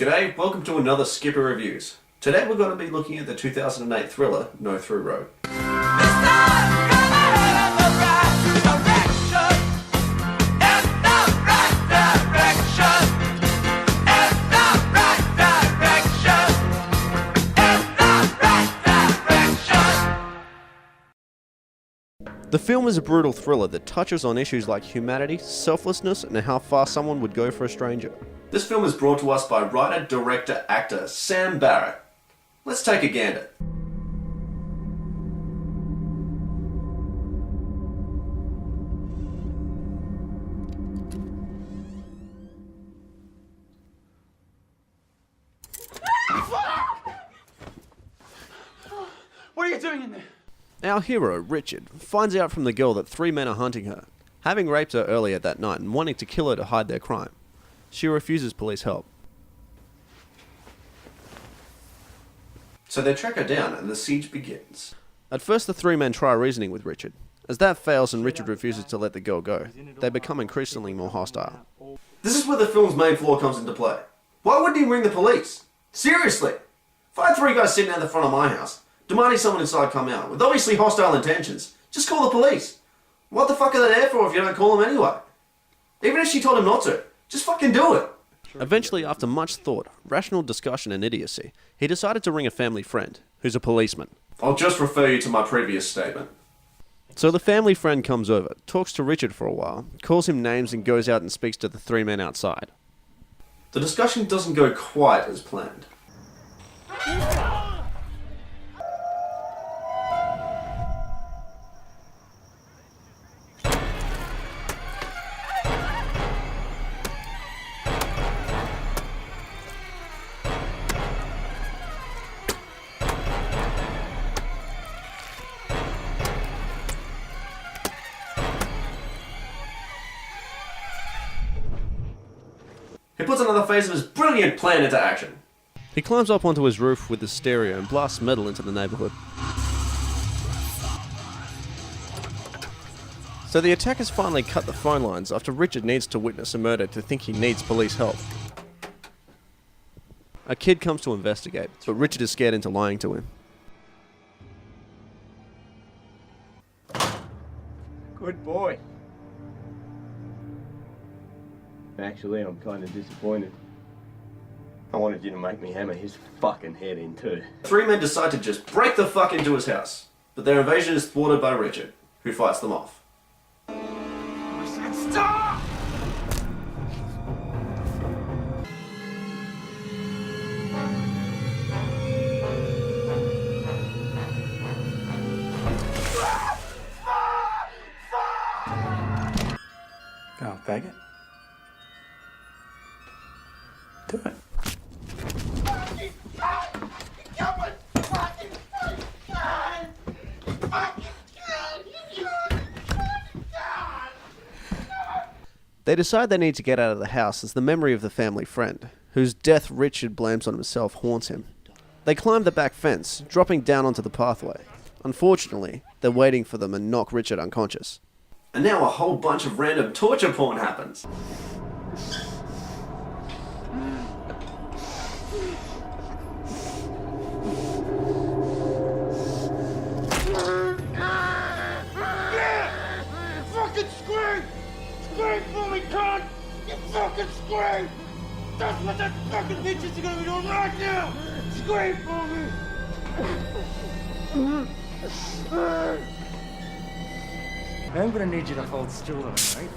G'day, welcome to another Skipper Reviews. Today we're going to be looking at the 2008 thriller, No Through Road. The film is a brutal thriller that touches on issues like humanity, selflessness, and how far someone would go for a stranger. This film is brought to us by writer, director, actor Sam Barrett. Let's take a gander. What are you doing in there? Our hero, Richard, finds out from the girl that three men are hunting her, having raped her earlier that night and wanting to kill her to hide their crime. She refuses police help. So they track her down and the siege begins. At first the three men try reasoning with Richard. As that fails and Richard refuses to let the girl go, they become increasingly more hostile. This is where the film's main flaw comes into play. Why wouldn't he ring the police? Seriously! If I had three guys sitting out the front of my house, demanding someone inside come out, with obviously hostile intentions, just call the police. What the fuck are they there for if you don't call them anyway? Even if she told him not to, just fucking do it. Eventually, after much thought, rational discussion and idiocy, he decided to ring a family friend, who's a policeman. I'll just refer you to my previous statement. So the family friend comes over, talks to Richard for a while, calls him names and goes out and speaks to the three men outside. The discussion doesn't go quite as planned. He puts another phase of his brilliant plan into action. He climbs up onto his roof with his stereo and blasts metal into the neighborhood. So the attackers finally cut the phone lines after Richard needs to witness a murder to think he needs police help. A kid comes to investigate, but Richard is scared into lying to him. Good boy. Actually, I'm kind of disappointed. I wanted you to make me hammer his fucking head in too. Three men decide to just break the fuck into his house, but their invasion is thwarted by Richard, who fights them off. I said stop! Go on, faggot. Do it. They decide they need to get out of the house as the memory of the family friend, whose death Richard blames on himself, haunts him. They climb the back fence, dropping down onto the pathway. Unfortunately, they're waiting for them and knock Richard unconscious. And now a whole bunch of random torture porn happens. Fucking scream! Scream for me, cunt! You fucking scream! That's what that fucking bitches are gonna be doing right now! Scream for me! I'm gonna need you to hold still, alright?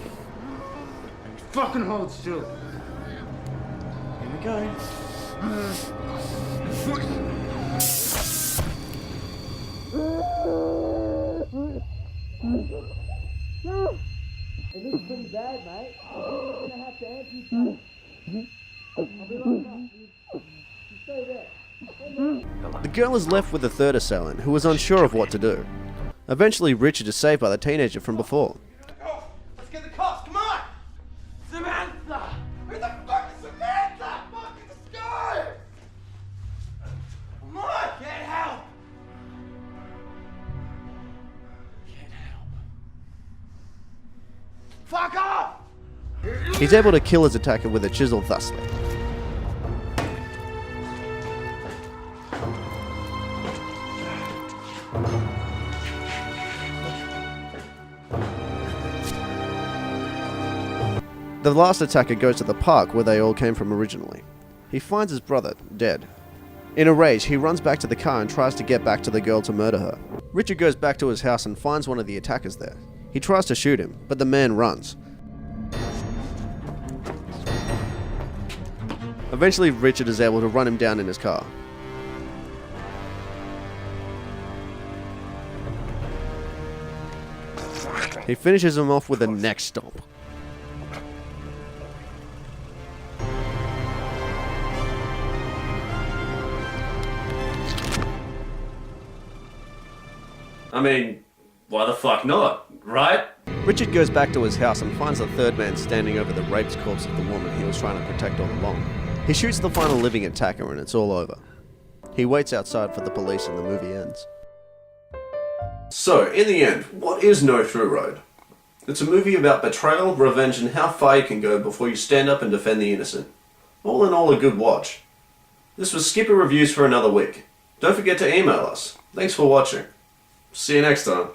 Fucking hold still. Here we go. It looks pretty bad, mate. You're gonna have to amputate. I'll be right back. You stay there. The girl is left with a third assailant, who is unsure of what to do. Eventually, Richard is saved by the teenager from before. Let's get the cops, come on! Samantha! Where the fuck is Samantha? Fuck in the sky! Come on, get help! Get help. Fuck off! He's able to kill his attacker with a chisel thusly. The last attacker goes to the park where they all came from originally. He finds his brother, dead. In a rage, he runs back to the car and tries to get back to the girl to murder her. Richard goes back to his house and finds one of the attackers there. He tries to shoot him, but the man runs. Eventually, Richard is able to run him down in his car. He finishes him off with a neck stomp. I mean, why the fuck not, right? Richard goes back to his house and finds the third man standing over the raped corpse of the woman he was trying to protect all along. He shoots the final living attacker and it's all over. He waits outside for the police and the movie ends. So, in the end, what is No Through Road? It's a movie about betrayal, revenge, and how far you can go before you stand up and defend the innocent. All in all, a good watch. This was Skipper Reviews for another week. Don't forget to email us. Thanks for watching. See you next time.